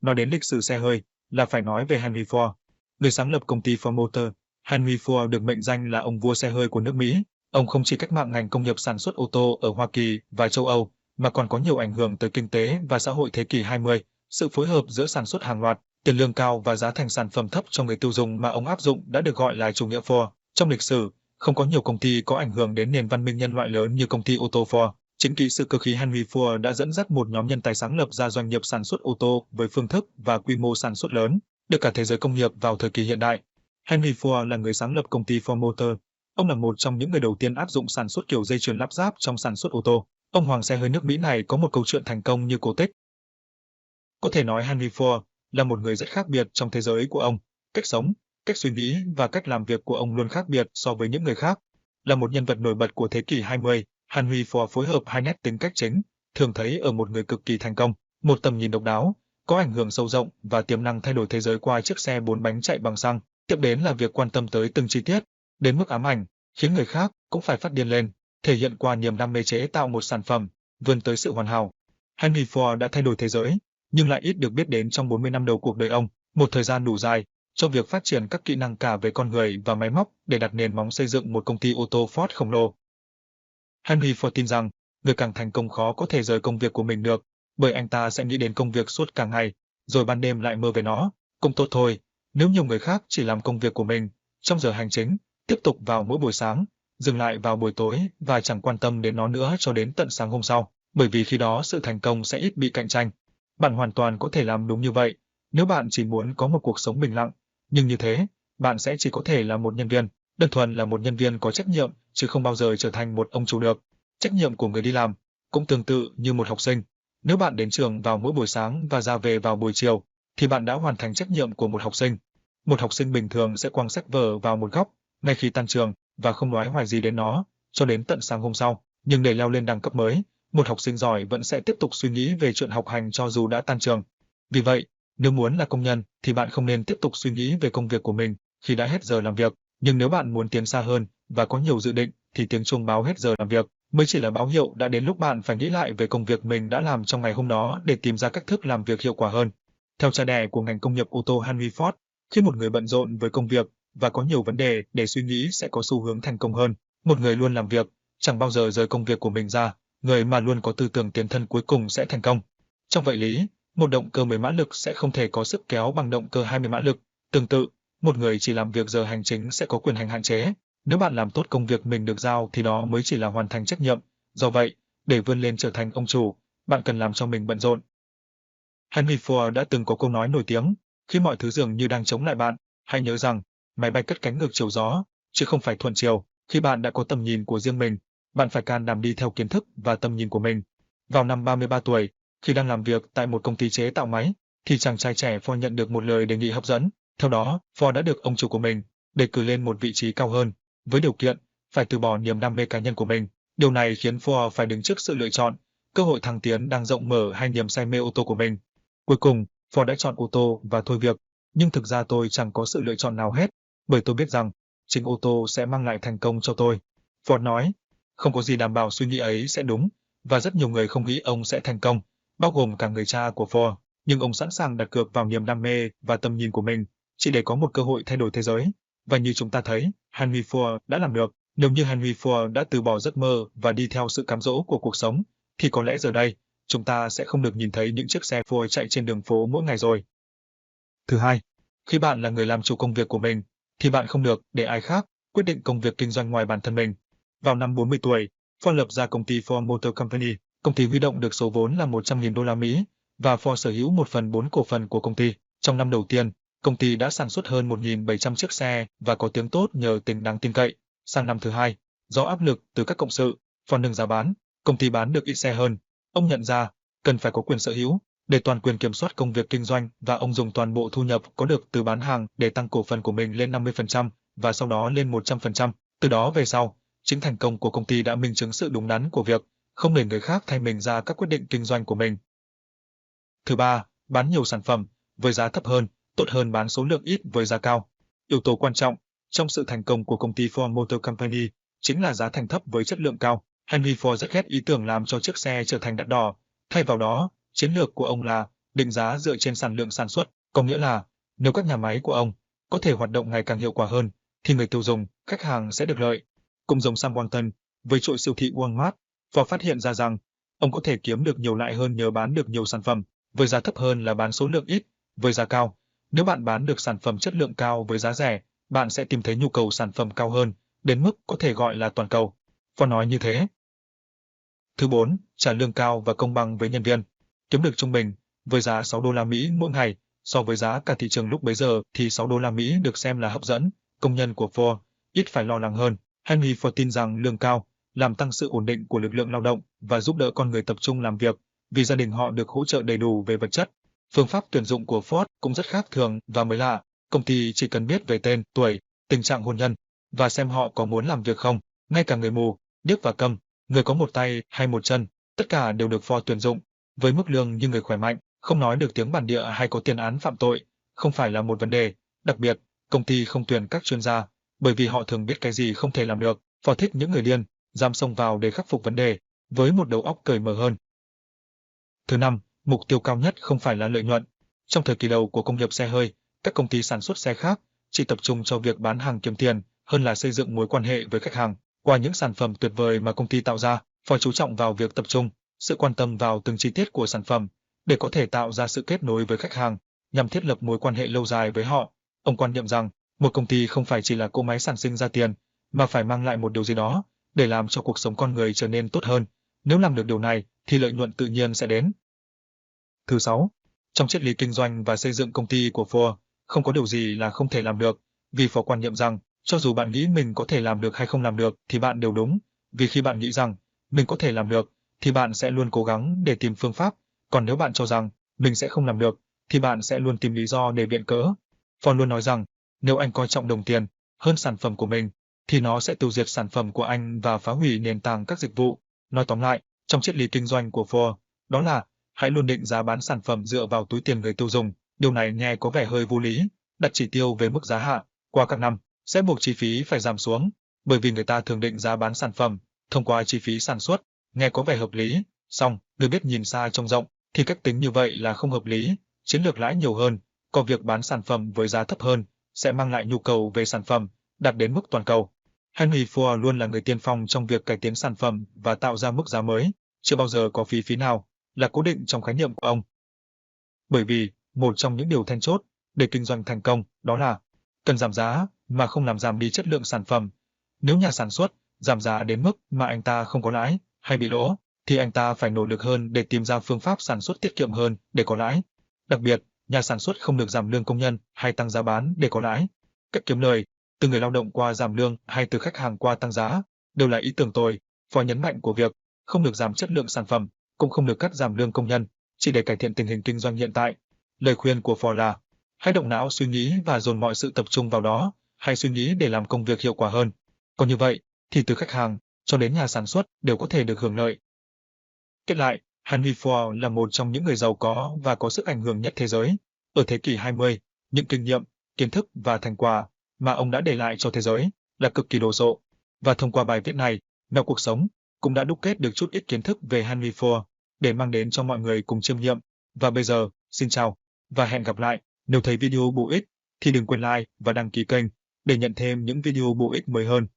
Nói đến lịch sử xe hơi, là phải nói về Henry Ford. Người sáng lập công ty Ford Motor, Henry Ford được mệnh danh là ông vua xe hơi của nước Mỹ. Ông không chỉ cách mạng ngành công nghiệp sản xuất ô tô ở Hoa Kỳ và châu Âu, mà còn có nhiều ảnh hưởng tới kinh tế và xã hội thế kỷ 20. Sự phối hợp giữa sản xuất hàng loạt, tiền lương cao và giá thành sản phẩm thấp cho người tiêu dùng mà ông áp dụng đã được gọi là chủ nghĩa Ford. Trong lịch sử, không có nhiều công ty có ảnh hưởng đến nền văn minh nhân loại lớn như công ty ô tô Ford. Chính kỹ sư cơ khí Henry Ford đã dẫn dắt một nhóm nhân tài sáng lập ra doanh nghiệp sản xuất ô tô với phương thức và quy mô sản xuất lớn, được cả thế giới công nghiệp vào thời kỳ hiện đại. Henry Ford là người sáng lập công ty Ford Motor. Ông là một trong những người đầu tiên áp dụng sản xuất kiểu dây chuyền lắp ráp trong sản xuất ô tô. Ông hoàng xe hơi nước Mỹ này có một câu chuyện thành công như cổ tích. Có thể nói Henry Ford là một người rất khác biệt trong thế giới của ông. Cách sống, cách suy nghĩ và cách làm việc của ông luôn khác biệt so với những người khác. Là một nhân vật nổi bật của thế kỷ 20, Henry Ford phối hợp hai nét tính cách chính, thường thấy ở một người cực kỳ thành công, một tầm nhìn độc đáo, có ảnh hưởng sâu rộng và tiềm năng thay đổi thế giới qua chiếc xe 4 bánh chạy bằng xăng, tiếp đến là việc quan tâm tới từng chi tiết, đến mức ám ảnh, khiến người khác cũng phải phát điên lên, thể hiện qua niềm đam mê chế tạo một sản phẩm, vươn tới sự hoàn hảo. Henry Ford đã thay đổi thế giới, nhưng lại ít được biết đến trong 40 năm đầu cuộc đời ông, một thời gian đủ dài cho việc phát triển các kỹ năng cả về con người và máy móc để đặt nền móng xây dựng một công ty ô tô Ford khổng lồ. Henry Ford tin rằng, người càng thành công khó có thể rời công việc của mình được, bởi anh ta sẽ nghĩ đến công việc suốt cả ngày, rồi ban đêm lại mơ về nó. Cũng tốt thôi, nếu nhiều người khác chỉ làm công việc của mình, trong giờ hành chính, tiếp tục vào mỗi buổi sáng, dừng lại vào buổi tối và chẳng quan tâm đến nó nữa cho đến tận sáng hôm sau, bởi vì khi đó sự thành công sẽ ít bị cạnh tranh. Bạn hoàn toàn có thể làm đúng như vậy, nếu bạn chỉ muốn có một cuộc sống bình lặng, nhưng như thế, bạn sẽ chỉ có thể là một nhân viên, đơn thuần là một nhân viên có trách nhiệm, chứ không bao giờ trở thành một ông chủ được. Trách nhiệm của người đi làm cũng tương tự như một học sinh. Nếu bạn đến trường vào mỗi buổi sáng và ra về vào buổi chiều, thì bạn đã hoàn thành trách nhiệm của một học sinh. Một học sinh bình thường sẽ quăng sách vở vào một góc ngay khi tan trường và không nói hoài gì đến nó cho đến tận sáng hôm sau. Nhưng để leo lên đẳng cấp mới, một học sinh giỏi vẫn sẽ tiếp tục suy nghĩ về chuyện học hành cho dù đã tan trường. Vì vậy, nếu muốn là công nhân thì bạn không nên tiếp tục suy nghĩ về công việc của mình khi đã hết giờ làm việc. Nhưng nếu bạn muốn tiến xa hơn và có nhiều dự định thì tiếng chuông báo hết giờ làm việc mới chỉ là báo hiệu đã đến lúc bạn phải nghĩ lại về công việc mình đã làm trong ngày hôm đó để tìm ra cách thức làm việc hiệu quả hơn. Theo cha đẻ của ngành công nghiệp ô tô Henry Ford, khi một người bận rộn với công việc và có nhiều vấn đề để suy nghĩ sẽ có xu hướng thành công hơn. Một người luôn làm việc, chẳng bao giờ rời công việc của mình ra, người mà luôn có tư tưởng tiến thân cuối cùng sẽ thành công. Trong vậy lý, một động cơ 10 mã lực sẽ không thể có sức kéo bằng động cơ 20 mã lực. Tương tự, một người chỉ làm việc giờ hành chính sẽ có quyền hành hạn chế. Nếu bạn làm tốt công việc mình được giao thì đó mới chỉ là hoàn thành trách nhiệm. Do vậy, để vươn lên trở thành ông chủ, bạn cần làm cho mình bận rộn. Henry Ford đã từng có câu nói nổi tiếng, khi mọi thứ dường như đang chống lại bạn, hãy nhớ rằng, máy bay cất cánh ngược chiều gió, chứ không phải thuận chiều. Khi bạn đã có tầm nhìn của riêng mình, bạn phải can đảm đi theo kiến thức và tầm nhìn của mình. Vào năm 33 tuổi, khi đang làm việc tại một công ty chế tạo máy, thì chàng trai trẻ Ford nhận được một lời đề nghị hấp dẫn. Theo đó, Ford đã được ông chủ của mình đề cử lên một vị trí cao hơn, với điều kiện phải từ bỏ niềm đam mê cá nhân của mình. Điều này khiến Ford phải đứng trước sự lựa chọn, cơ hội thăng tiến đang rộng mở hay niềm say mê ô tô của mình. Cuối cùng, Ford đã chọn ô tô và thôi việc. Nhưng thực ra tôi chẳng có sự lựa chọn nào hết, bởi tôi biết rằng chính ô tô sẽ mang lại thành công cho tôi. Ford nói, không có gì đảm bảo suy nghĩ ấy sẽ đúng, và rất nhiều người không nghĩ ông sẽ thành công, bao gồm cả người cha của Ford. Nhưng ông sẵn sàng đặt cược vào niềm đam mê và tầm nhìn của mình, chỉ để có một cơ hội thay đổi thế giới. Và như chúng ta thấy, Henry Ford đã làm được. Nếu như Henry Ford đã từ bỏ giấc mơ và đi theo sự cám dỗ của cuộc sống, thì có lẽ giờ đây, chúng ta sẽ không được nhìn thấy những chiếc xe Ford chạy trên đường phố mỗi ngày rồi. Thứ hai, khi bạn là người làm chủ công việc của mình, thì bạn không được để ai khác quyết định công việc kinh doanh ngoài bản thân mình. Vào năm 40 tuổi, Ford lập ra công ty Ford Motor Company. Công ty huy động được số vốn là 100.000 đô la Mỹ và Ford sở hữu 1/4 cổ phần của công ty. Trong năm đầu tiên, công ty đã sản xuất hơn 1.700 chiếc xe và có tiếng tốt nhờ tính đáng tin cậy. Sang năm thứ hai, do áp lực từ các cộng sự, Ford nâng giá bán, công ty bán được ít xe hơn. Ông nhận ra cần phải có quyền sở hữu để toàn quyền kiểm soát công việc kinh doanh và ông dùng toàn bộ thu nhập có được từ bán hàng để tăng cổ phần của mình lên 50% và sau đó lên 100%. Từ đó về sau, chính thành công của công ty đã minh chứng sự đúng đắn của việc không để người khác thay mình ra các quyết định kinh doanh của mình. Thứ ba, bán nhiều sản phẩm với giá thấp hơn, tốt hơn bán số lượng ít với giá cao. Yếu tố quan trọng trong sự thành công của công ty Ford Motor Company chính là giá thành thấp với chất lượng cao. Henry Ford rất ghét ý tưởng làm cho chiếc xe trở thành đắt đỏ. Thay vào đó, chiến lược của ông là định giá dựa trên sản lượng sản xuất, có nghĩa là nếu các nhà máy của ông có thể hoạt động ngày càng hiệu quả hơn, thì người tiêu dùng, khách hàng sẽ được lợi. Cũng giống Sam Walton, với chuỗi siêu thị Walmart, Ford phát hiện ra rằng ông có thể kiếm được nhiều lãi hơn nhờ bán được nhiều sản phẩm với giá thấp hơn là bán số lượng ít với giá cao. Nếu bạn bán được sản phẩm chất lượng cao với giá rẻ, bạn sẽ tìm thấy nhu cầu sản phẩm cao hơn, đến mức có thể gọi là toàn cầu. Ford nói như thế. Thứ 4, trả lương cao và công bằng với nhân viên. Kiếm được trung bình với giá 6 đô la Mỹ mỗi ngày, so với giá cả thị trường lúc bấy giờ thì 6 đô la Mỹ được xem là hấp dẫn. Công nhân của Ford ít phải lo lắng hơn. Henry Ford tin rằng lương cao làm tăng sự ổn định của lực lượng lao động và giúp đỡ con người tập trung làm việc, vì gia đình họ được hỗ trợ đầy đủ về vật chất. Phương pháp tuyển dụng của Ford cũng rất khác thường và mới lạ. Công ty chỉ cần biết về tên, tuổi, tình trạng hôn nhân và xem họ có muốn làm việc không. Ngay cả người mù, điếc và câm, người có một tay hay một chân, tất cả đều được Ford tuyển dụng với mức lương như người khỏe mạnh, không nói được tiếng bản địa hay có tiền án phạm tội, không phải là một vấn đề. Đặc biệt, công ty không tuyển các chuyên gia, bởi vì họ thường biết cái gì không thể làm được. Ford thích những người điên, dám xông vào để khắc phục vấn đề, với một đầu óc cởi mở hơn. Thứ 5, mục tiêu cao nhất không phải là lợi nhuận. Trong thời kỳ đầu của công nghiệp xe hơi, các công ty sản xuất xe khác chỉ tập trung cho việc bán hàng kiếm tiền hơn là xây dựng mối quan hệ với khách hàng. Qua những sản phẩm tuyệt vời mà công ty tạo ra, Ford chú trọng vào việc tập trung sự quan tâm vào từng chi tiết của sản phẩm để có thể tạo ra sự kết nối với khách hàng, nhằm thiết lập mối quan hệ lâu dài với họ. Ông quan niệm rằng một công ty không phải chỉ là cỗ máy sản sinh ra tiền, mà phải mang lại một điều gì đó để làm cho cuộc sống con người trở nên tốt hơn. Nếu làm được điều này, thì lợi nhuận tự nhiên sẽ đến. Thứ 6, trong triết lý kinh doanh và xây dựng công ty của Ford, không có điều gì là không thể làm được, vì Ford quan niệm rằng cho dù bạn nghĩ mình có thể làm được hay không làm được thì bạn đều đúng, vì khi bạn nghĩ rằng mình có thể làm được thì bạn sẽ luôn cố gắng để tìm phương pháp, còn nếu bạn cho rằng mình sẽ không làm được thì bạn sẽ luôn tìm lý do để viện cớ. Ford luôn nói rằng nếu anh coi trọng đồng tiền hơn sản phẩm của mình thì nó sẽ tiêu diệt sản phẩm của anh và phá hủy nền tảng các dịch vụ. Nói tóm lại, trong triết lý kinh doanh của Ford, đó là hãy luôn định giá bán sản phẩm dựa vào túi tiền người tiêu dùng. Điều này nghe có vẻ hơi vô lý, đặt chỉ tiêu về mức giá hạ qua các năm sẽ buộc chi phí phải giảm xuống, bởi vì người ta thường định giá bán sản phẩm thông qua chi phí sản xuất, nghe có vẻ hợp lý, song người biết nhìn xa trông rộng thì cách tính như vậy là không hợp lý. Chiến lược lãi nhiều hơn, còn việc bán sản phẩm với giá thấp hơn sẽ mang lại nhu cầu về sản phẩm đạt đến mức toàn cầu. Henry Ford luôn là người tiên phong trong việc cải tiến sản phẩm và tạo ra mức giá mới, chưa bao giờ có phí nào là cố định trong khái niệm của ông. Bởi vì, một trong những điều then chốt để kinh doanh thành công đó là cần giảm giá mà không làm giảm đi chất lượng sản phẩm. Nếu nhà sản xuất giảm giá đến mức mà anh ta không có lãi hay bị lỗ, thì anh ta phải nỗ lực hơn để tìm ra phương pháp sản xuất tiết kiệm hơn để có lãi. Đặc biệt, nhà sản xuất không được giảm lương công nhân hay tăng giá bán để có lãi. Cách kiếm lời từ người lao động qua giảm lương hay từ khách hàng qua tăng giá đều là ý tưởng tồi. Phó nhấn mạnh của việc không được giảm chất lượng sản phẩm, cũng không được cắt giảm lương công nhân, chỉ để cải thiện tình hình kinh doanh hiện tại. Lời khuyên của Ford là hãy động não suy nghĩ và dồn mọi sự tập trung vào đó, hãy suy nghĩ để làm công việc hiệu quả hơn. Còn như vậy, thì từ khách hàng cho đến nhà sản xuất đều có thể được hưởng lợi. Kết lại, Henry Ford là một trong những người giàu có và có sức ảnh hưởng nhất thế giới. Ở thế kỷ 20, những kinh nghiệm, kiến thức và thành quả mà ông đã để lại cho thế giới là cực kỳ đồ sộ. Và thông qua bài viết này, Mẹo Cuộc Sống cũng đã đúc kết được chút ít kiến thức về Henry Ford để mang đến cho mọi người cùng chiêm nghiệm. Và bây giờ, xin chào và hẹn gặp lại. Nếu thấy video bổ ích thì đừng quên like và đăng ký kênh để nhận thêm những video bổ ích mới hơn.